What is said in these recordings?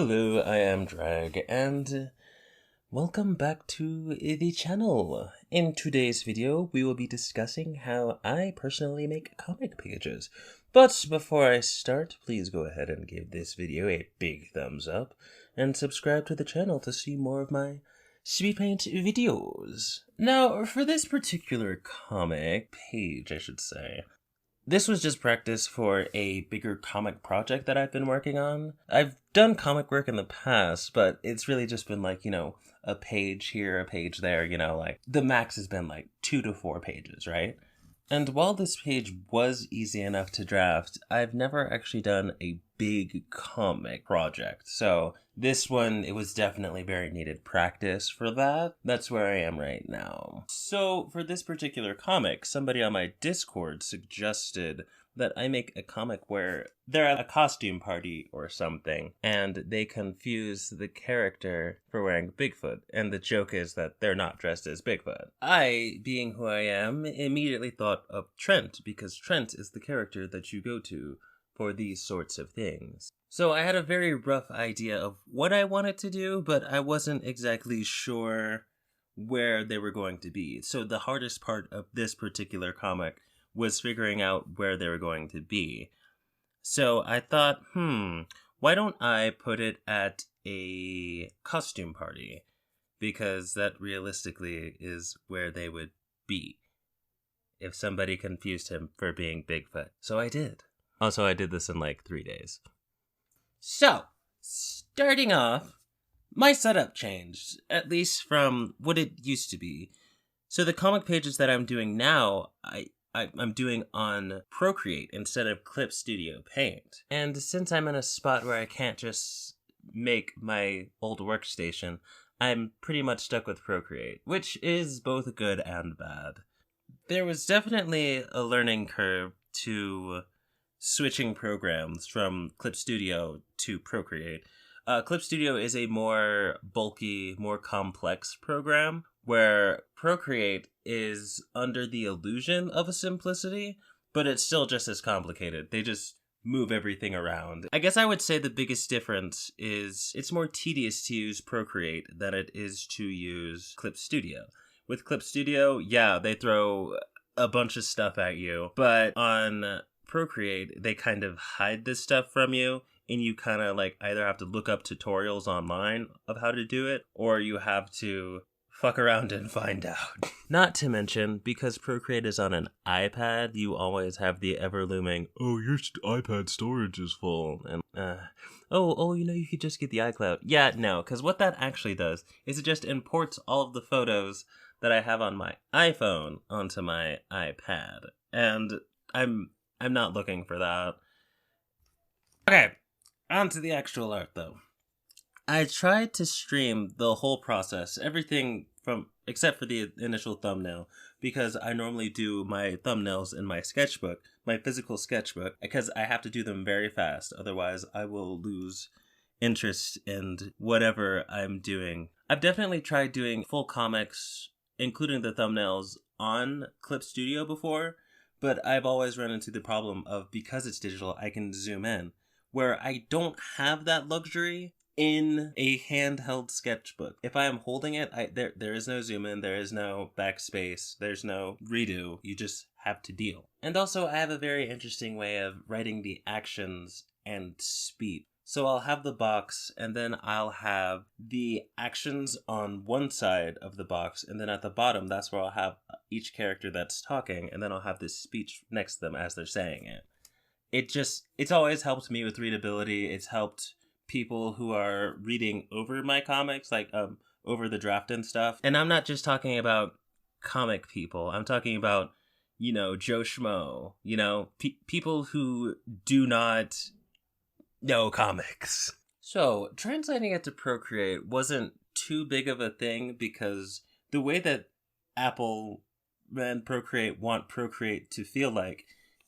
Hello, I am Drag, and welcome back to the channel. In today's video, we will be discussing how I personally make comic pages. But before I start, please go ahead and give this video a big thumbs up, and subscribe to the channel to see more of my speed paint videos. Now, for this particular comic page, I should say, this was just practice for a bigger comic project that I've been working on. I've done comic work in the past, but it's really just been like, a page here, a page there, like the max has been like 2 to 4 pages, right? And while this page was easy enough to draft, I've never actually done a big comic project. So this one, it was definitely very needed practice for that. That's where I am right now. So for this particular comic, somebody on my Discord suggested that I make a comic where they're at a costume party or something, and they confuse the character for wearing Bigfoot, and the joke is that they're not dressed as Bigfoot. I, being who I am, immediately thought of Trent, because Trent is the character that you go to for these sorts of things. So I had a very rough idea of what I wanted to do, but I wasn't exactly sure where they were going to be. So the hardest part of this particular comic was figuring out where they were going to be. So I thought, why don't I put it at a costume party? Because that realistically is where they would be if somebody confused him for being Bigfoot. So I did. Also, I did this in like 3 days. So, starting off, my setup changed, at least from what it used to be. So the comic pages that I'm doing now, I'm doing on Procreate instead of Clip Studio Paint. And since I'm in a spot where I can't just make my old workstation, I'm pretty much stuck with Procreate, which is both good and bad. There was definitely a learning curve to switching programs from Clip Studio to Procreate. Clip Studio is a more bulky, more complex program, where Procreate is under the illusion of a simplicity, but it's still just as complicated. They just move everything around. I guess I would say the biggest difference is it's more tedious to use Procreate than it is to use Clip Studio. With Clip Studio, yeah, they throw a bunch of stuff at you, but on Procreate, they kind of hide this stuff from you, and you kind of like either have to look up tutorials online of how to do it, or you have to fuck around and find out. Not to mention, because Procreate is on an iPad, you always have the ever-looming, oh, your iPad storage is full, and, you could just get the iCloud. Yeah, no, because what that actually does is it just imports all of the photos that I have on my iPhone onto my iPad, and I'm not looking for that. Okay, on to the actual art, though. I tried to stream the whole process, everything from except for the initial thumbnail, because I normally do my thumbnails in my sketchbook, my physical sketchbook, because I have to do them very fast, otherwise I will lose interest in whatever I'm doing. I've definitely tried doing full comics, including the thumbnails, on Clip Studio before, but I've always run into the problem of, because it's digital, I can zoom in, where I don't have that luxury in a handheld sketchbook. If I am holding it, there is no zoom in, there is no backspace, there's no redo, you just have to deal. And also, I have a very interesting way of writing the actions and speed. So I'll have the box, and then I'll have the actions on one side of the box, and then at the bottom, that's where I'll have each character that's talking, and then I'll have this speech next to them as they're saying it. It's always helped me with readability. It's helped people who are reading over my comics, like over the draft and stuff. And I'm not just talking about comic people. I'm talking about, Joe Schmo, people who do not know comics. So translating it to Procreate wasn't too big of a thing, because the way that Apple and Procreate want Procreate to feel like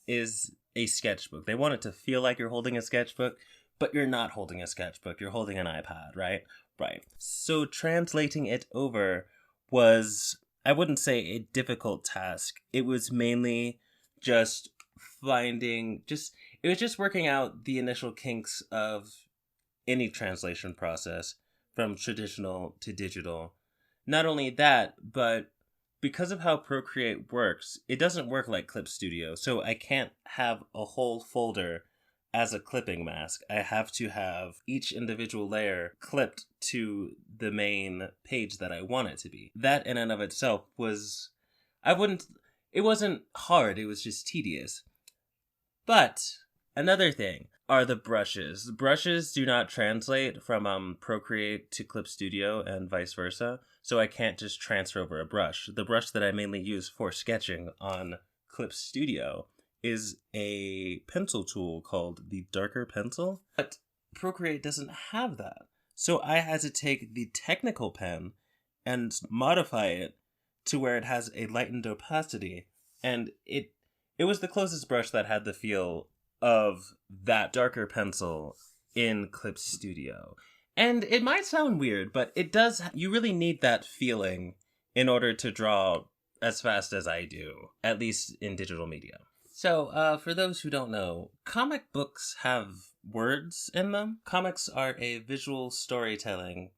is a sketchbook. They want it to feel like you're holding a sketchbook, but you're not holding a sketchbook. You're holding an iPad, right? Right. So translating it over was, I wouldn't say a difficult task. It was mainly just it was just working out the initial kinks of any translation process from traditional to digital. Not only that, but because of how Procreate works, it doesn't work like Clip Studio, so I can't have a whole folder as a clipping mask. I have to have each individual layer clipped to the main page that I want it to be. That in and of itself was, it wasn't hard, it was just tedious. But another thing are the brushes. Brushes do not translate from Procreate to Clip Studio and vice versa, so I can't just transfer over a brush. The brush that I mainly use for sketching on Clip Studio is a pencil tool called the darker pencil, but Procreate doesn't have that. So I had to take the technical pen and modify it to where it has a lightened opacity, and it was the closest brush that had the feel of that darker pencil in Clip Studio. And it might sound weird, but it does, you really need that feeling in order to draw as fast as I do, at least in digital media. So, for those who don't know, comic books have words in them. Comics are a visual storytelling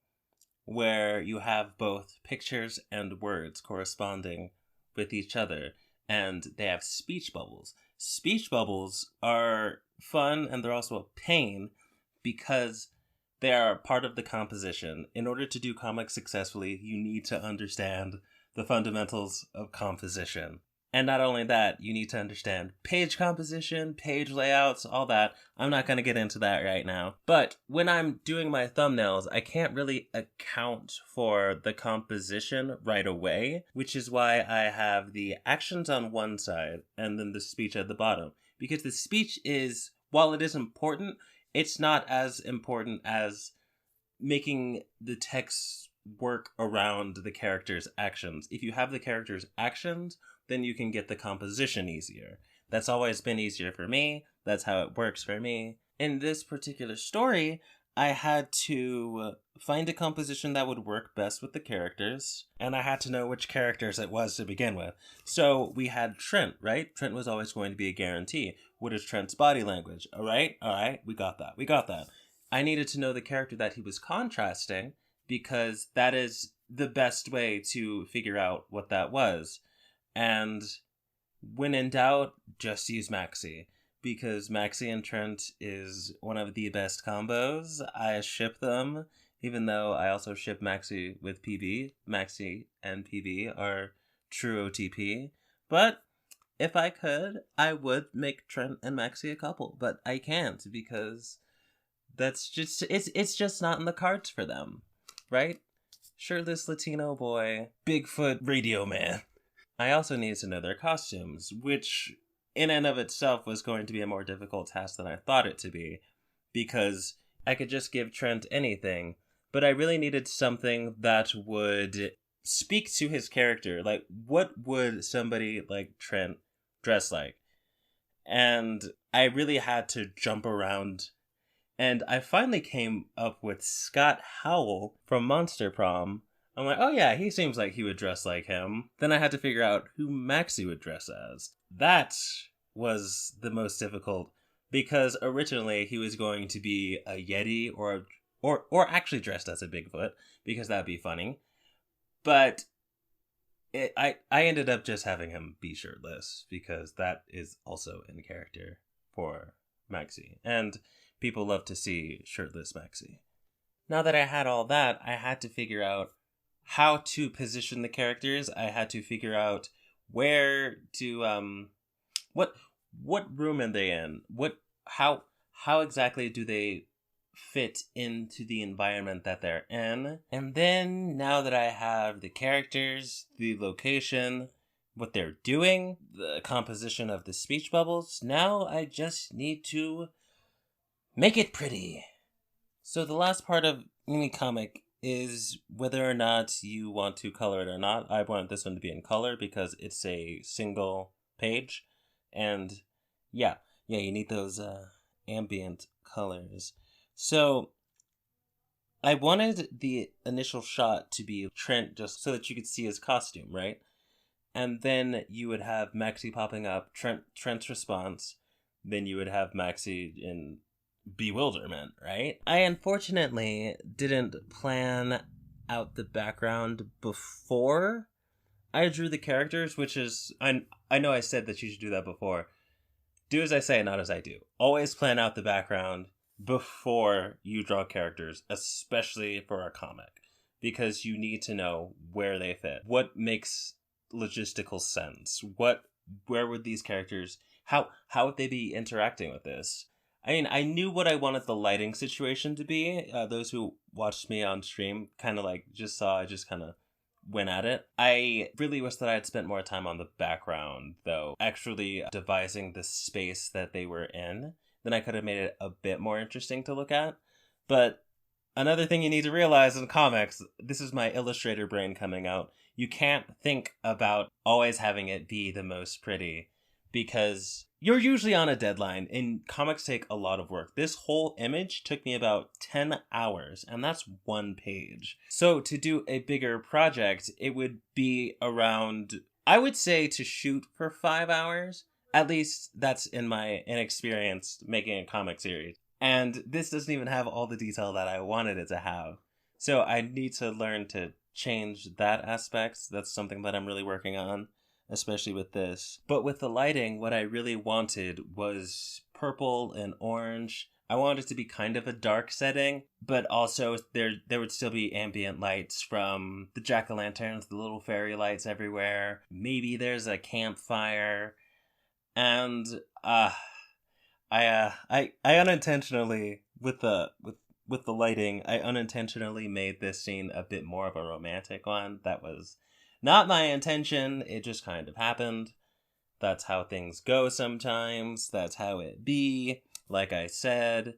where you have both pictures and words corresponding with each other, and they have speech bubbles. Speech bubbles are fun, and they're also a pain because they are part of the composition. In order to do comics successfully, you need to understand the fundamentals of composition. And not only that, you need to understand page composition, page layouts, all that. I'm not going to get into that right now. But when I'm doing my thumbnails, I can't really account for the composition right away, which is why I have the actions on one side and then the speech at the bottom. Because the speech is, while it is important, it's not as important as making the text work around the character's actions. If you have the character's actions, then you can get the composition easier. That's always been easier for me. That's how it works for me. In this particular story, I had to find a composition that would work best with the characters, and I had to know which characters it was to begin with. So we had Trent, right? Trent was always going to be a guarantee. What is Trent's body language? All right, we got that. I needed to know the character that he was contrasting, because that is the best way to figure out what that was. And when in doubt, just use Maxi, because Maxi and Trent is one of the best combos. I ship them, even though I also ship Maxi with PB. Maxi and PB are true OTP. But if I could, I would make Trent and Maxi a couple, but I can't because that's just, it's just not in the cards for them, right? Shirtless Latino boy, Bigfoot radio man. I also needed to know their costumes, which in and of itself was going to be a more difficult task than I thought it to be, because I could just give Trent anything, but I really needed something that would speak to his character. Like, what would somebody like Trent dress like? And I really had to jump around, and I finally came up with Scott Howell from Monster Prom. I'm like, oh yeah, he seems like he would dress like him. Then I had to figure out who Maxi would dress as. That was the most difficult, because originally he was going to be a Yeti or actually dressed as a Bigfoot, because that'd be funny. But I ended up just having him be shirtless, because that is also in character for Maxi. And people love to see shirtless Maxi. Now that I had all that, I had to figure out how to position the characters. I had to figure out where to what room are they in? How exactly do they fit into the environment that they're in? And then now that I have the characters, the location, what they're doing, the composition of the speech bubbles, now I just need to make it pretty. So the last part of any comic is whether or not you want to color it or not. I want this one to be in color because it's a single page. And yeah, you need those ambient colors. So I wanted the initial shot to be Trent, just so that you could see his costume, right? And then you would have Maxi popping up, Trent's response. Then you would have Maxi in bewilderment, right? I unfortunately didn't plan out the background before I drew the characters, which is, I know I said that you should do that before. Do as I say, not as I do. Always plan out the background before you draw characters, especially for a comic, because you need to know where they fit. What makes logistical sense? Where would these characters, how would they be interacting with this? I mean, I knew what I wanted the lighting situation to be. Those who watched me on stream kind of like just saw I just kind of went at it. I really wish that I had spent more time on the background, though, actually devising the space that they were in. Then I could have made it a bit more interesting to look at. But another thing you need to realize in comics, this is my illustrator brain coming out, you can't think about always having it be the most pretty, because you're usually on a deadline, and comics take a lot of work. This whole image took me about 10 hours, and that's one page. So to do a bigger project, it would be around, I would say, to shoot for 5 hours. At least that's in my inexperience making a comic series. And this doesn't even have all the detail that I wanted it to have. So I need to learn to change that aspect. That's something that I'm really working on, especially with this. But with the lighting, what I really wanted was purple and orange. I wanted it to be kind of a dark setting, but also there would still be ambient lights from the jack-o'-lanterns, the little fairy lights everywhere. Maybe there's a campfire. And I unintentionally, with the lighting, I unintentionally made this scene a bit more of a romantic one. That was not my intention. It just kind of happened. That's how things go sometimes. That's how it be. Like I said,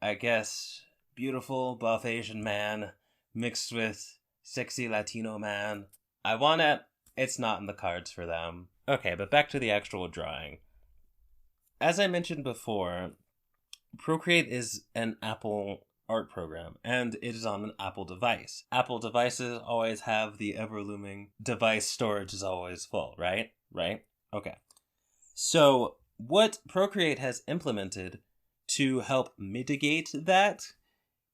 I guess beautiful buff Asian man mixed with sexy Latino man. I want it. It's not in the cards for them. Okay, but back to the actual drawing. As I mentioned before, Procreate is an Apple art program, and it is on an Apple device. Apple devices always have the ever-looming device storage is always full, right? Right? Okay. So what Procreate has implemented to help mitigate that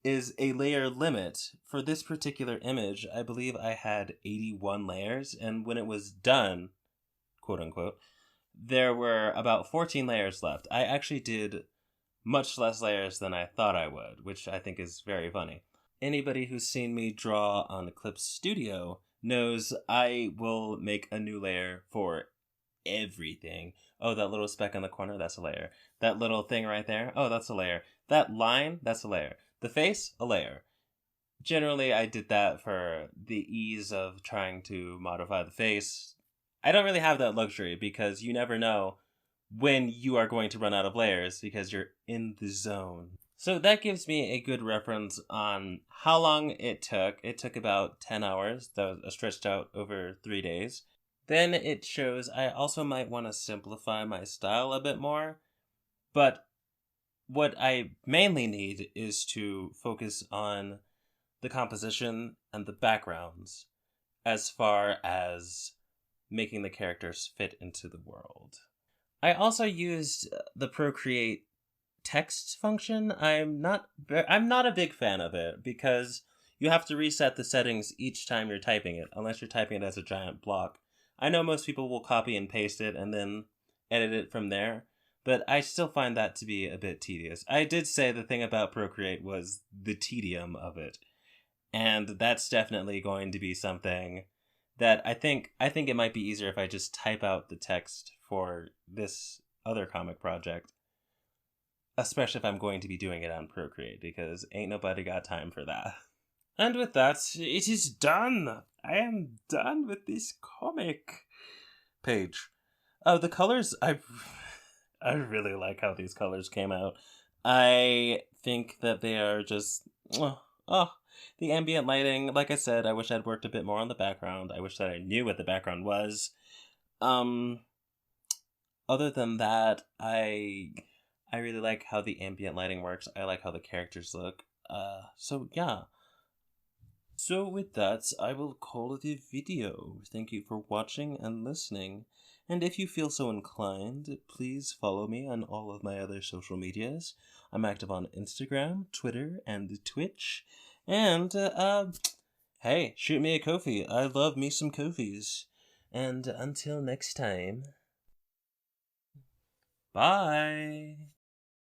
is a layer limit. For this particular image, I believe I had 81 layers, and when it was done, quote unquote, there were about 14 layers left. I actually did much less layers than I thought I would, which I think is very funny. Anybody who's seen me draw on Eclipse Studio knows I will make a new layer for everything. Oh, that little speck in the corner, that's a layer. That little thing right there, oh, that's a layer. That line, that's a layer. The face, a layer. Generally, I did that for the ease of trying to modify the face. I don't really have that luxury because you never know when you are going to run out of layers because you're in the zone. So that gives me a good reference on how long it took. It took about 10 hours. That was stretched out over 3 days. Then it shows I also might want to simplify my style a bit more. But what I mainly need is to focus on the composition and the backgrounds as far as making the characters fit into the world. I also used the Procreate text function. I'm not a big fan of it because you have to reset the settings each time you're typing it, unless you're typing it as a giant block. I know most people will copy and paste it and then edit it from there, but I still find that to be a bit tedious. I did say the thing about Procreate was the tedium of it, and that's definitely going to be something that I think it might be easier if I just type out the text for this other comic project, especially if I'm going to be doing it on Procreate, because ain't nobody got time for that. And with that, it is done. I am done with this comic page. The colors, I really like how these colors came out. I think that they are just, the ambient lighting. Like I said, I wish I'd worked a bit more on the background. I wish that I knew what the background was. Other than that, I really like how the ambient lighting works. I like how the characters look. So yeah. So with that, I will call it a video. Thank you for watching and listening. And if you feel so inclined, please follow me on all of my other social medias. I'm active on Instagram, Twitter, and Twitch. And, hey, shoot me a Ko-fi. I love me some Ko-fis. And until next time, bye!